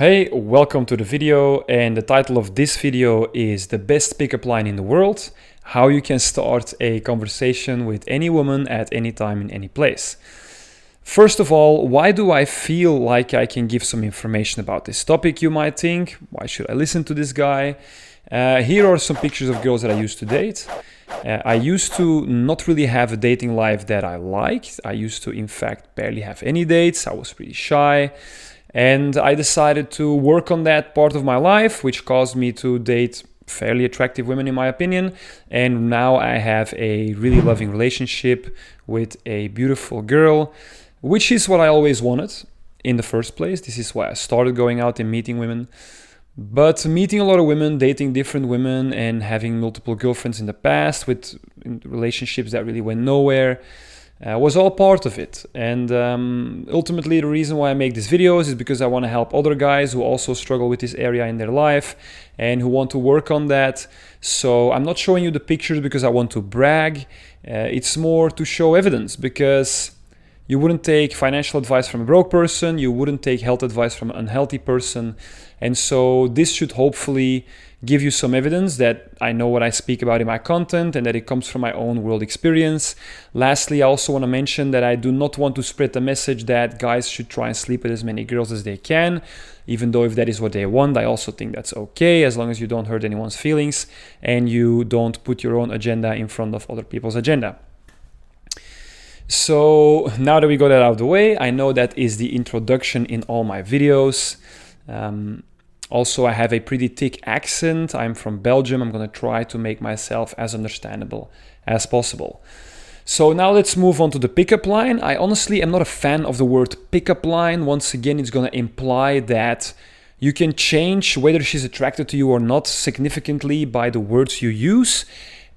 Hey, welcome to the video, and the title of this video is the best pickup line in the world, how you can start a conversation with any woman at any time in any place. First of all, why do I feel like I can give some information about this topic, you might think? Why should I listen to this guy? Here are some pictures of girls that I used to date. I used to not really have a dating life that I liked. I used to, in fact, barely have any dates. I was pretty shy. And I decided to work on that part of my life, which caused me to date fairly attractive women, in my opinion. And now I have a really loving relationship with a beautiful girl, which is what I always wanted in the first place. This is why I started going out and meeting women. But meeting a lot of women, dating different women, and having multiple girlfriends in the past with relationships that really went nowhere, was all part of it. And ultimately, the reason why I make these videos is because I want to help other guys who also struggle with this area in their life and who want to work on that. So I'm not showing you the pictures because I want to brag. It's more to show evidence, because you wouldn't take financial advice from a broke person, you wouldn't take health advice from an unhealthy person. And so this should hopefully give you some evidence that I know what I speak about in my content and that it comes from my own world experience. Lastly, I also want to mention that I do not want to spread the message that guys should try and sleep with as many girls as they can, even though if that is what they want, I also think that's okay, as long as you don't hurt anyone's feelings and you don't put your own agenda in front of other people's agenda. So now that we got that out of the way, I know that is the introduction in all my videos. Also, I have a pretty thick accent. I'm from Belgium. I'm going to try to make myself as understandable as possible. So now let's move on to the pickup line. I honestly am not a fan of the word pickup line. Once again, it's going to imply that you can change whether she's attracted to you or not significantly by the words you use.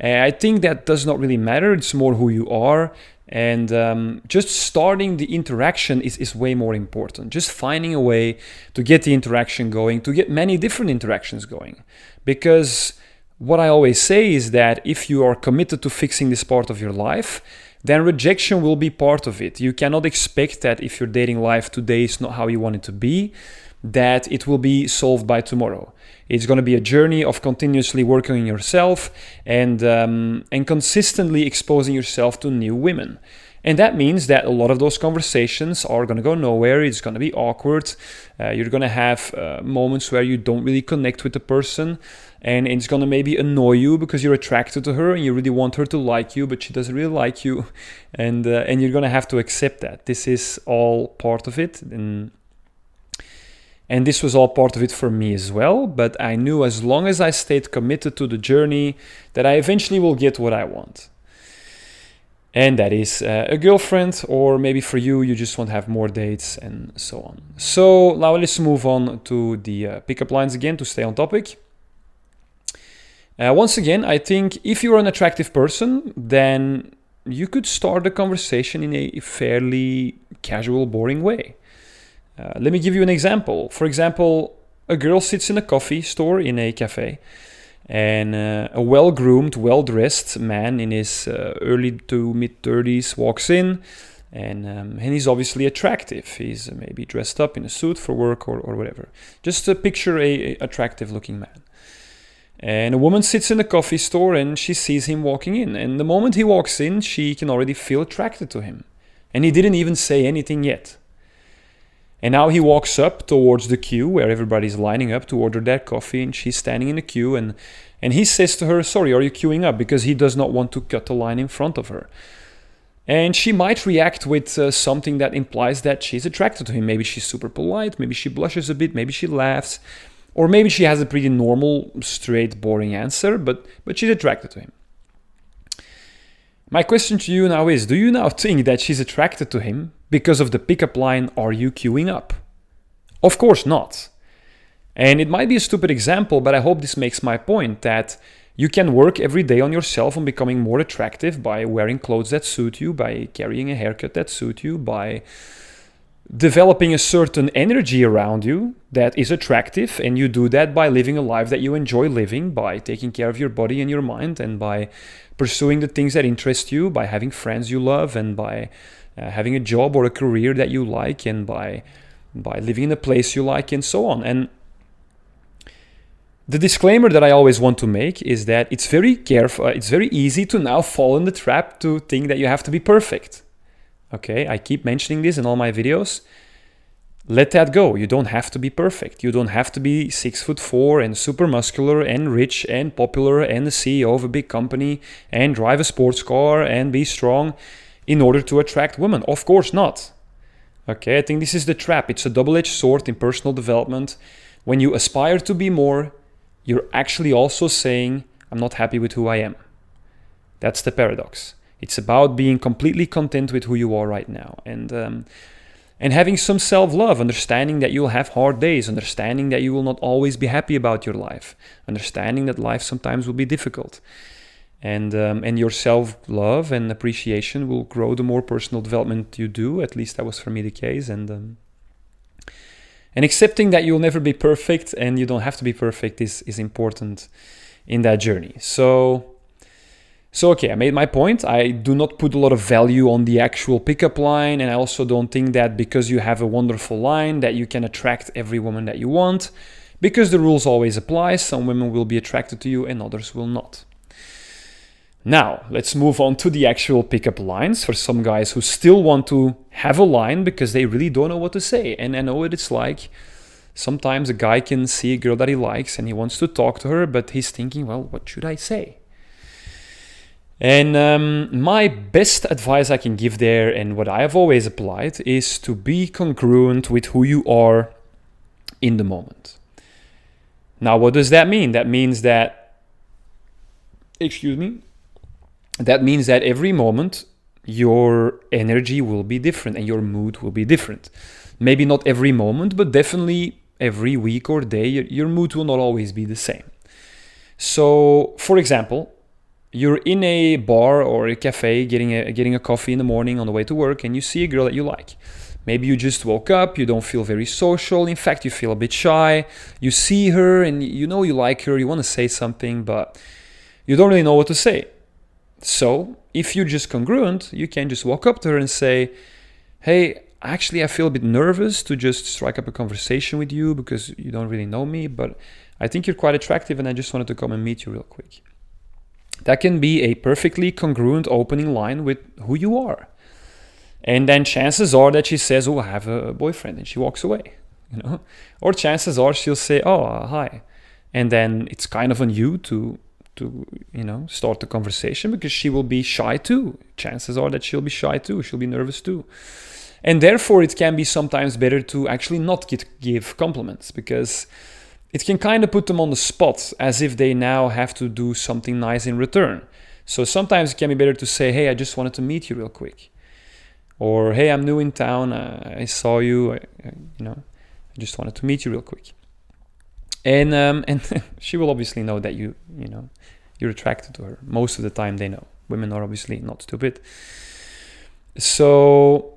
I think that does not really matter. It's more who you are. And just starting the interaction is way more important. Just finding a way to get the interaction going, to get many different interactions going. Because what I always say is that if you are committed to fixing this part of your life, then rejection will be part of it. You cannot expect that if your dating life today is not how you want it to be, that it will be solved by tomorrow. It's going to be a journey of continuously working on yourself and consistently exposing yourself to new women. And that means that a lot of those conversations are going to go nowhere. It's going to be awkward. You're going to have moments where you don't really connect with the person, and it's going to maybe annoy you because you're attracted to her and you really want her to like you, but she doesn't really like you, and you're going to have to accept that. This is all part of it. And this was all part of it for me as well. But I knew as long as I stayed committed to the journey, that I eventually will get what I want. And that is a girlfriend, or maybe for you, you just want to have more dates and so on. So now let's move on to the pickup lines again to stay on topic. Once again, I think if you're an attractive person, then you could start the conversation in a fairly casual, boring way. Let me give you an example. For example, a girl sits in a coffee store in a cafe, and a well-groomed, well-dressed man in his early to mid-30s walks in, and he's obviously attractive. He's maybe dressed up in a suit for work or whatever. Just picture a attractive-looking man. And a woman sits in the coffee store and she sees him walking in. And the moment he walks in, she can already feel attracted to him. And he didn't even say anything yet. And now he walks up towards the queue where everybody's lining up to order their coffee, and she's standing in the queue, and he says to her, "Sorry, are you queuing up?" Because he does not want to cut the line in front of her. And she might react with something that implies that she's attracted to him. Maybe she's super polite, maybe she blushes a bit, maybe she laughs, or maybe she has a pretty normal, straight, boring answer, but she's attracted to him. My question to you now is, do you now think that she's attracted to him because of the pickup line, "Are you queuing up?" Of course not. And it might be a stupid example, but I hope this makes my point that you can work every day on yourself on becoming more attractive by wearing clothes that suit you, by carrying a haircut that suits you, by developing a certain energy around you that is attractive, and you do that by living a life that you enjoy living, by taking care of your body and your mind, and by pursuing the things that interest you, by having friends you love, and by having a job or a career that you like, and by by living in a place you like, and so on. And the disclaimer that I always want to make is that it's very easy to now fall in the trap to think that you have to be perfect. Okay, I keep mentioning this in all my videos. Let that go. You don't have to be perfect. You don't have to be 6'4" and super muscular and rich and popular and the CEO of a big company and drive a sports car and be strong in order to attract women. Of course not. Okay, I think this is the trap. It's a double-edged sword in personal development. When you aspire to be more, you're actually also saying, I'm not happy with who I am. That's the paradox. It's about being completely content with who you are right now. And having some self-love, understanding that you'll have hard days, understanding that you will not always be happy about your life, understanding that life sometimes will be difficult. And your self-love and appreciation will grow the more personal development you do. At least that was for me the case. And accepting that you'll never be perfect and you don't have to be perfect is important in that journey. So okay, I made my point. I do not put a lot of value on the actual pickup line, and I also don't think that because you have a wonderful line that you can attract every woman that you want, because the rules always apply. Some women will be attracted to you and others will not. Now, let's move on to the actual pickup lines for some guys who still want to have a line because they really don't know what to say. And I know what it's like. Sometimes a guy can see a girl that he likes and he wants to talk to her, but he's thinking, well, what should I say? And my best advice I can give there, and what I have always applied, is to be congruent with who you are in the moment. Now, what does that mean? That means that, that means that every moment your energy will be different and your mood will be different. Maybe not every moment, but definitely every week or day, your mood will not always be the same. So, for example, you're in a bar or a cafe getting a coffee in the morning on the way to work, and you see a girl that you like. Maybe you just woke up, you don't feel very social. In fact, you feel a bit shy. You see her and you know you like her, you want to say something, but you don't really know what to say. So if you're just congruent, you can just walk up to her and say, hey, actually, I feel a bit nervous to just strike up a conversation with you because you don't really know me, but I think you're quite attractive and I just wanted to come and meet you real quick. That can be a perfectly congruent opening line with who you are. And then chances are that she says, oh, I have a boyfriend, and she walks away, Or chances are she'll say, oh, hi. And then it's kind of on you to start the conversation because she will be shy too. Chances are that she'll be shy too. She'll be nervous too. And therefore, it can be sometimes better to actually not give compliments because it can kind of put them on the spot as if they now have to do something nice in return. So sometimes it can be better to say, hey, I just wanted to meet you real quick. Or, hey, I'm new in town. I saw you. I just wanted to meet you real quick. And she will obviously know that you're attracted to her. Most of the time they know. Women are obviously not stupid. So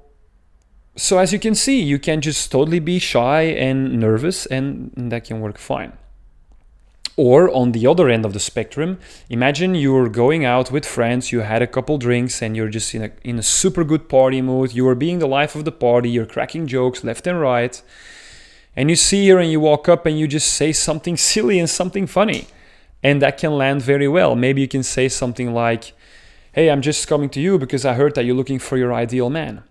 as you can see, you can just totally be shy and nervous, and that can work fine. Or on the other end of the spectrum, imagine you're going out with friends, you had a couple drinks, and you're just in a super good party mood. You are being the life of the party, you're cracking jokes left and right. And you see her and you walk up and you just say something silly and something funny. And that can land very well. Maybe you can say something like, hey, I'm just coming to you because I heard that you're looking for your ideal man.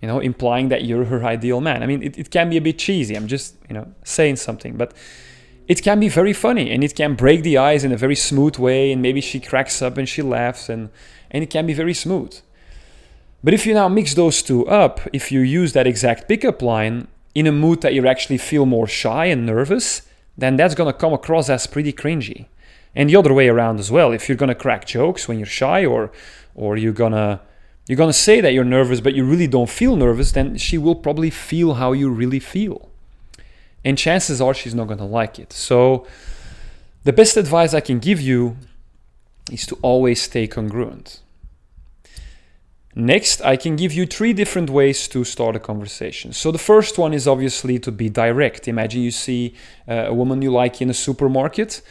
Implying that you're her ideal man. I mean, it can be a bit cheesy. I'm just, saying something. But it can be very funny and it can break the ice in a very smooth way. And maybe she cracks up and she laughs and it can be very smooth. But if you now mix those two up, if you use that exact pickup line in a mood that you actually feel more shy and nervous, then that's going to come across as pretty cringy. And the other way around as well. If you're going to crack jokes when you're shy or you're going to say that you're nervous, but you really don't feel nervous, then she will probably feel how you really feel. And chances are she's not going to like it. So the best advice I can give you is to always stay congruent. Next, I can give you 3 different ways to start a conversation. So the first one is obviously to be direct. Imagine you see a woman you like in a supermarket.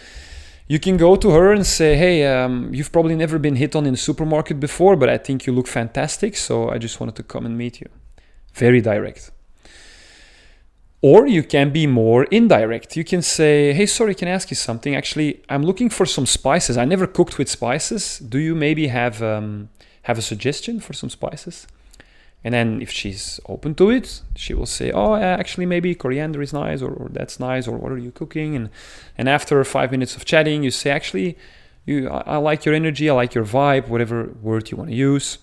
You can go to her and say, hey, you've probably never been hit on in a supermarket before, but I think you look fantastic, so I just wanted to come and meet you. Very direct. Or you can be more indirect. You can say, hey, sorry, can I ask you something? Actually, I'm looking for some spices. I never cooked with spices. Do you maybe have a suggestion for some spices? And then if she's open to it, she will say, oh, actually, maybe coriander is nice, or that's nice, or what are you cooking? And after 5 minutes of chatting, you say, actually, I like your energy, I like your vibe, whatever word you want to use.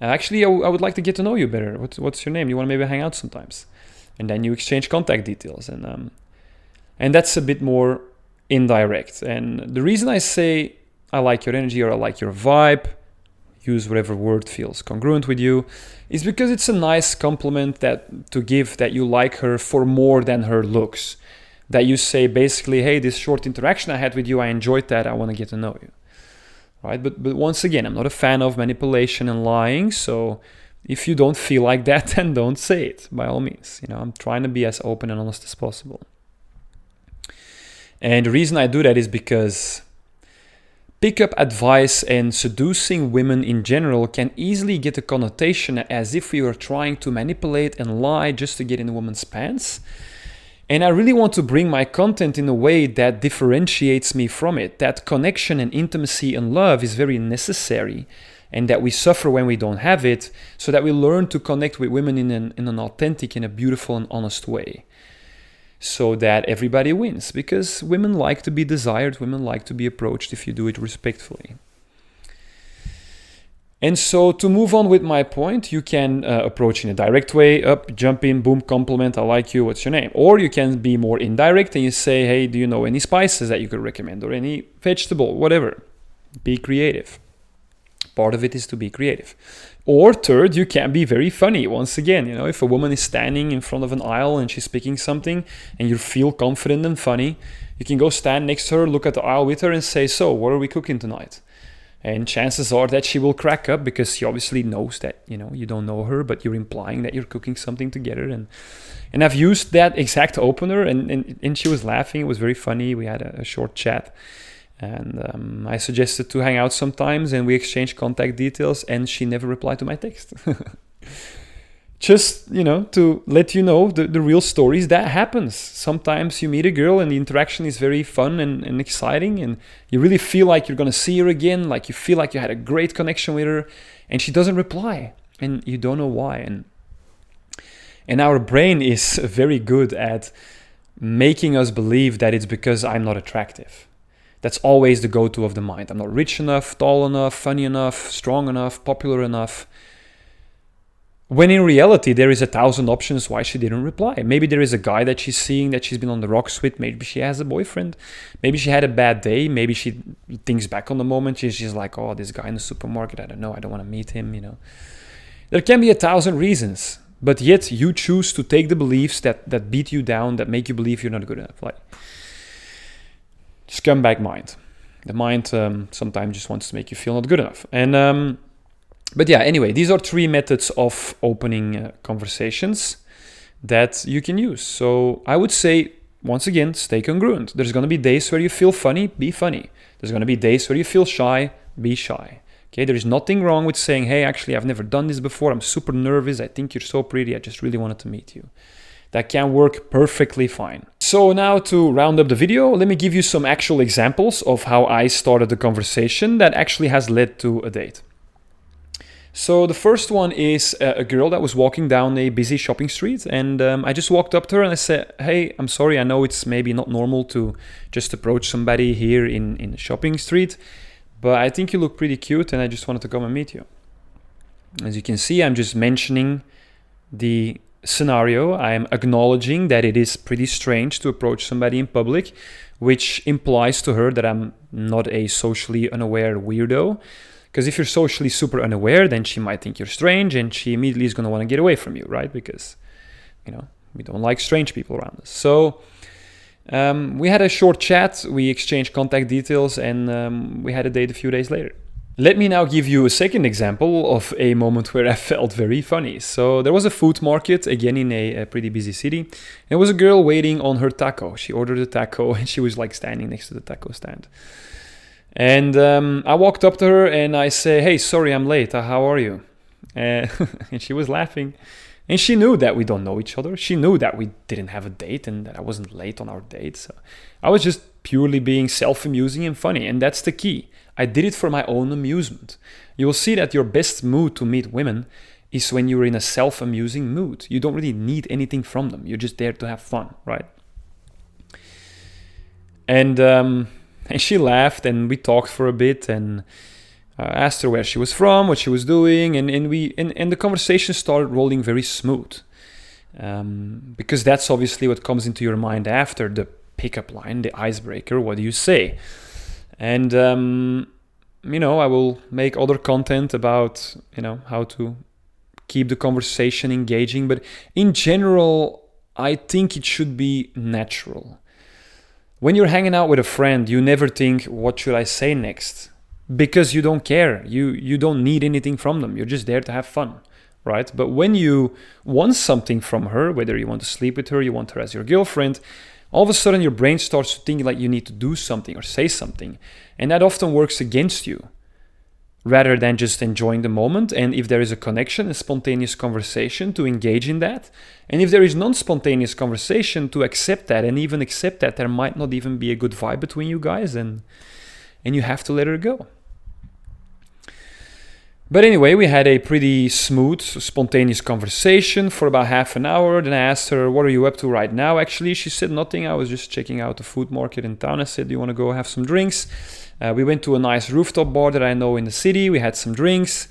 Actually, I would like to get to know you better. What's your name? You want to maybe hang out sometimes? And then you exchange contact details. And that's a bit more indirect. And the reason I say I like your energy or I like your vibe, use whatever word feels congruent with you, is because it's a nice compliment to give that you like her for more than her looks. That you say basically, hey, this short interaction I had with you, I enjoyed that, I want to get to know you. Right? But once again, I'm not a fan of manipulation and lying, so if you don't feel like that, then don't say it, by all means. I'm trying to be as open and honest as possible. And the reason I do that is because pickup advice and seducing women in general can easily get a connotation as if we were trying to manipulate and lie just to get in a woman's pants. And I really want to bring my content in a way that differentiates me from it. That connection and intimacy and love is very necessary, and that we suffer when we don't have it, so that we learn to connect with women in an authentic, in a beautiful and honest way, so that everybody wins. Because women like to be desired, women like to be approached if you do it respectfully. And so to move on with my point, you can approach in a direct way, up, jump in, boom, compliment, I like you, what's your name? Or you can be more indirect and you say, hey, do you know any spices that you could recommend, or any vegetable, whatever. Be creative. Part of it is to be creative. Or third, you can be very funny. Once again, if a woman is standing in front of an aisle and she's picking something and you feel confident and funny, you can go stand next to her, look at the aisle with her and say, so what are we cooking tonight? And chances are that she will crack up, because she obviously knows that, you don't know her, but you're implying that you're cooking something together. And I've used that exact opener, and she was laughing. It was very funny. We had a short chat. And I suggested to hang out sometimes, and we exchanged contact details, and she never replied to my text. Just, to let you know the real stories that happens. Sometimes you meet a girl and the interaction is very fun and exciting, and you really feel like you're going to see her again, like you feel like you had a great connection with her, and she doesn't reply, and you don't know why. And our brain is very good at making us believe that it's because I'm not attractive. That's always the go-to of the mind. I'm not rich enough, tall enough, funny enough, strong enough, popular enough. When in reality, there is 1,000 options why she didn't reply. Maybe there is a guy that she's seeing that she's been on the rocks with. Maybe she has a boyfriend. Maybe she had a bad day. Maybe she thinks back on the moment. She's like, oh, this guy in the supermarket, I don't know. I don't want to meet him, There can be 1,000 reasons. But yet you choose to take the beliefs that beat you down, that make you believe you're not good enough. Like, scumbag mind. The mind sometimes just wants to make you feel not good enough. But yeah, anyway, these are 3 methods of opening conversations that you can use. So I would say, once again, stay congruent. There's going to be days where you feel funny, be funny. There's going to be days where you feel shy, be shy. Okay, there is nothing wrong with saying, hey, actually, I've never done this before. I'm super nervous. I think you're so pretty. I just really wanted to meet you. That can work perfectly fine. So now to round up the video, let me give you some actual examples of how I started the conversation that actually has led to a date. So the first one is a girl that was walking down a busy shopping street, and I just walked up to her and I said, hey, I'm sorry, I know it's maybe not normal to just approach somebody here in a shopping street, but I think you look pretty cute and I just wanted to come and meet you. As you can see, I'm just mentioning the scenario. I am acknowledging that it is pretty strange to approach somebody in public, which implies to her that I'm not a socially unaware weirdo. Because if you're socially super unaware, then she might think you're strange and she immediately is going to want to get away from you, right? Because, we don't like strange people around us. So we had a short chat, we exchanged contact details, and we had a date a few days later. Let me now give you a second example of a moment where I felt very funny. So there was a food market, again in a pretty busy city. There was a girl waiting on her taco. She ordered a taco and she was like standing next to the taco stand. And I walked up to her and I say, hey, sorry, I'm late. How are you? And she was laughing. And she knew that we don't know each other. She knew that we didn't have a date and that I wasn't late on our date. So I was just purely being self-amusing and funny. And that's the key. I did it for my own amusement. You will see that your best mood to meet women is when you're in a self-amusing mood. You don't really need anything from them. You're just there to have fun, right? And she laughed, and we talked for a bit, and asked her where she was from, what she was doing, and the conversation started rolling very smooth. Because that's obviously what comes into your mind after the pickup line, the icebreaker. What do you say? And I will make other content about how to keep the conversation engaging, but in general, I think it should be natural. When you're hanging out with a friend, you never think, what should I say next? Because you don't care. You don't need anything from them. You're just there to have fun, right? But when you want something from her, whether you want to sleep with her, you want her as your girlfriend, all of a sudden your brain starts to think like you need to do something or say something. And that often works against you rather than just enjoying the moment. And if there is a connection, a spontaneous conversation, to engage in that. And if there is non-spontaneous conversation, to accept that, and even accept that there might not even be a good vibe between you guys, and you have to let her go. But anyway, we had a pretty smooth, spontaneous conversation for about half an hour. Then I asked her, what are you up to right now? Actually, she said nothing. I was just checking out the food market in town. I said, do you want to go have some drinks? We went to a nice rooftop bar that I know in the city. We had some drinks.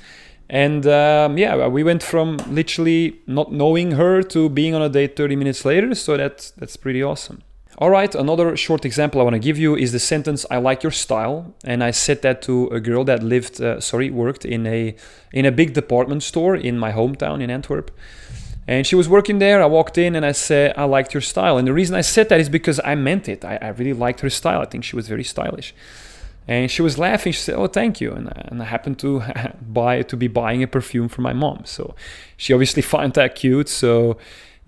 And we went from literally not knowing her to being on a date 30 minutes later. So that's pretty awesome. All right, another short example I want to give you is the sentence, I like your style. And I said that to a girl that worked in a big department store in my hometown in Antwerp. And she was working there. I walked in and I said, I liked your style. And the reason I said that is because I meant it. I really liked her style. I think she was very stylish. And she was laughing. She said, oh, thank you. And I happened to be buying a perfume for my mom. So she obviously found that cute. So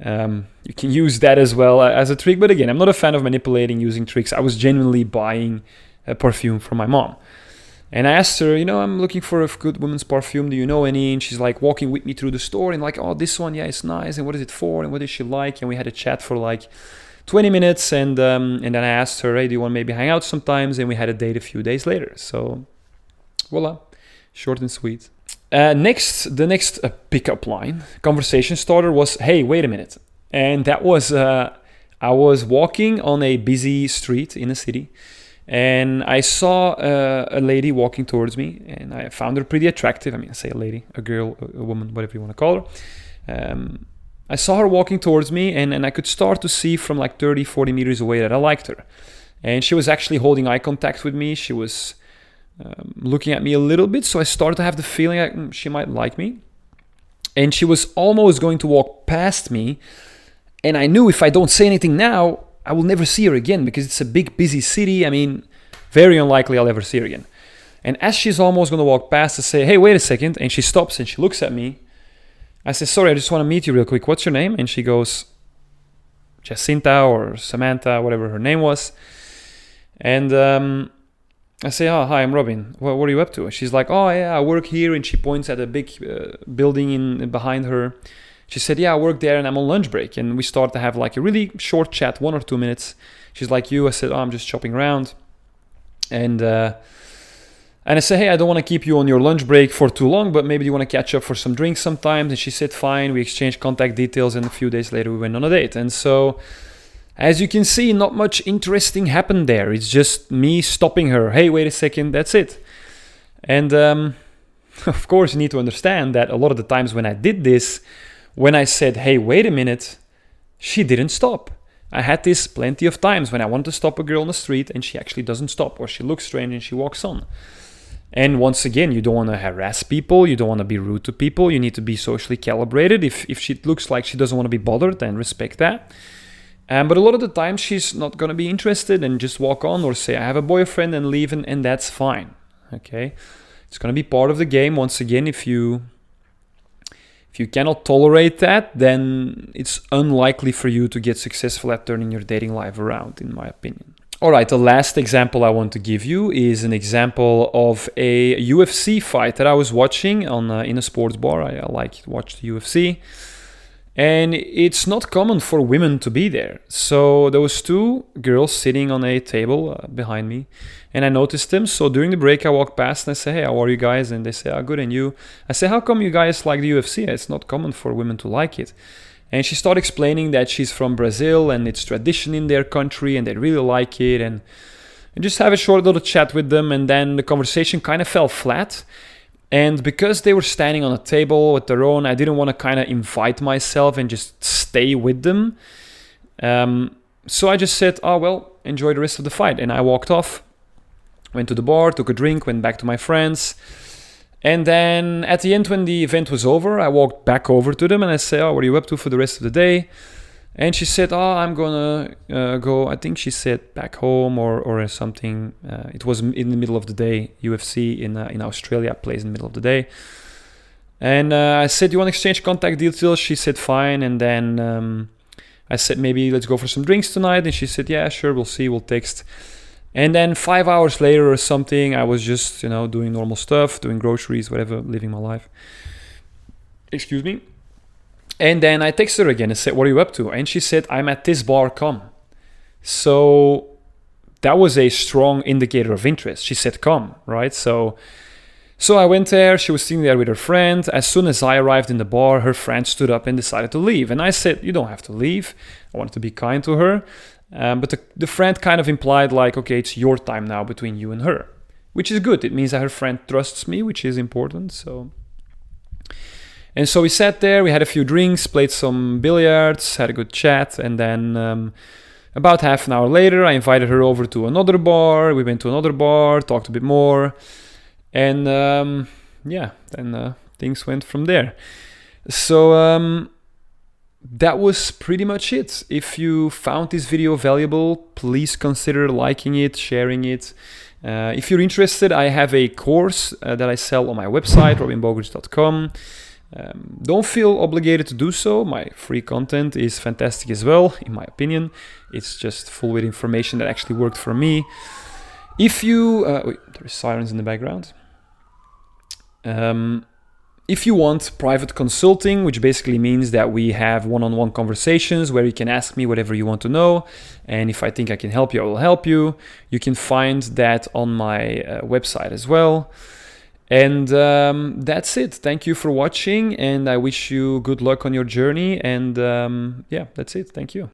you can use that as well as a trick. But again, I'm not a fan of manipulating using tricks. I was genuinely buying a perfume for my mom. And I asked her, I'm looking for a good women's perfume. Do you know any? And she's like walking with me through the store and like, oh, this one, yeah, it's nice. And what is it for? And what does she like? And we had a chat for like 20 minutes. And then I asked her, hey, do you want to maybe hang out sometimes? And we had a date a few days later. So voila, short and sweet. The next pickup line, conversation starter was, hey, wait a minute. And that was, I was walking on a busy street in a city. And I saw a lady walking towards me, and I found her pretty attractive. I mean, I say a lady, a girl, a woman, whatever you want to call her. I saw her walking towards me, and I could start to see from like 30, 40 meters away that I liked her. And she was actually holding eye contact with me. She was looking at me a little bit, so I started to have the feeling like she might like me. And she was almost going to walk past me, and I knew if I don't say anything now, I will never see her again because it's a big, busy city. I mean, very unlikely I'll ever see her again. And as she's almost going to walk past, I say, hey, wait a second. And she stops and she looks at me. I say, sorry, I just want to meet you real quick. What's your name? And she goes, Jacinta or Samantha, whatever her name was. And I say, oh, hi, I'm Robin. What are you up to? And she's like, oh, yeah, I work here. And she points at a big building behind her. She said, yeah, I work there and I'm on lunch break. And we start to have like a really short chat, 1 or 2 minutes. She's like, you? I said, oh, I'm just shopping around. And I said, hey, I don't want to keep you on your lunch break for too long, but maybe you want to catch up for some drinks sometimes. And she said, fine. We exchanged contact details, and a few days later we went on a date. And so, as you can see, not much interesting happened there. It's just me stopping her. Hey, wait a second. That's it. And of course, you need to understand that a lot of the times when I did this, when I said, hey, wait a minute, she didn't stop. I had this plenty of times when I want to stop a girl on the street and she actually doesn't stop, or she looks strange and she walks on. And once again, you don't want to harass people. You don't want to be rude to people. You need to be socially calibrated. If she looks like she doesn't want to be bothered, then respect that. But a lot of the time, she's not going to be interested and just walk on or say, I have a boyfriend, and leave, and that's fine. Okay? It's going to be part of the game. Once again, if you cannot tolerate that, then it's unlikely for you to get successful at turning your dating life around, in my opinion. All right, the last example I want to give you is an example of a UFC fight that I was watching in a sports bar. I like to watch the UFC. And it's not common for women to be there. So there was two girls sitting on a table behind me, and I noticed them. So during the break, I walked past and I say, "Hey, how are you guys?" And they say, "Ah, good, and you?" I say, "How come you guys like the UFC? It's not common for women to like it." And she started explaining that she's from Brazil and it's tradition in their country and they really like it. And just have a short little chat with them, and then the conversation kind of fell flat. And because they were standing on a table with their own, I didn't want to kind of invite myself and just stay with them. So I just said, "Oh, well, enjoy the rest of the fight." And I walked off, went to the bar, took a drink, went back to my friends. And then at the end, when the event was over, I walked back over to them and I said, "Oh, what are you up to for the rest of the day?" And she said, "Oh, I'm gonna go," I think she said, "back home or something." It was in the middle of the day. UFC in Australia plays in the middle of the day. And I said, "You want to exchange contact details?" She said, "Fine." And then I said, "Maybe let's go for some drinks tonight." And she said, "Yeah, sure, we'll see, we'll text." And then 5 hours later or something, I was just, doing normal stuff, doing groceries, whatever, living my life. Excuse me. And then I texted her again and said, "What are you up to?" And she said, "I'm at this bar, come." So that was a strong indicator of interest. She said, "Come," right? So I went there. She was sitting there with her friend. As soon as I arrived in the bar, her friend stood up and decided to leave. And I said, "You don't have to leave." I wanted to be kind to her. But the friend kind of implied like, "Okay, it's your time now between you and her," which is good. It means that her friend trusts me, which is important. And so we sat there, we had a few drinks, played some billiards, had a good chat. And then about half an hour later, I invited her over to another bar. We went to another bar, talked a bit more. And then things went from there. So that was pretty much it. If you found this video valuable, please consider liking it, sharing it. If you're interested, I have a course that I sell on my website, robinbogovic.com. Don't feel obligated to do so. My free content is fantastic as well, in my opinion. It's just full with information that actually worked for me. If you... there's sirens in the background. If you want private consulting, which basically means that we have one-on-one conversations where you can ask me whatever you want to know, and if I think I can help you, I will help you. You can find that on my website as well. And that's it. Thank you for watching, and I wish you good luck on your journey. And that's it. Thank you.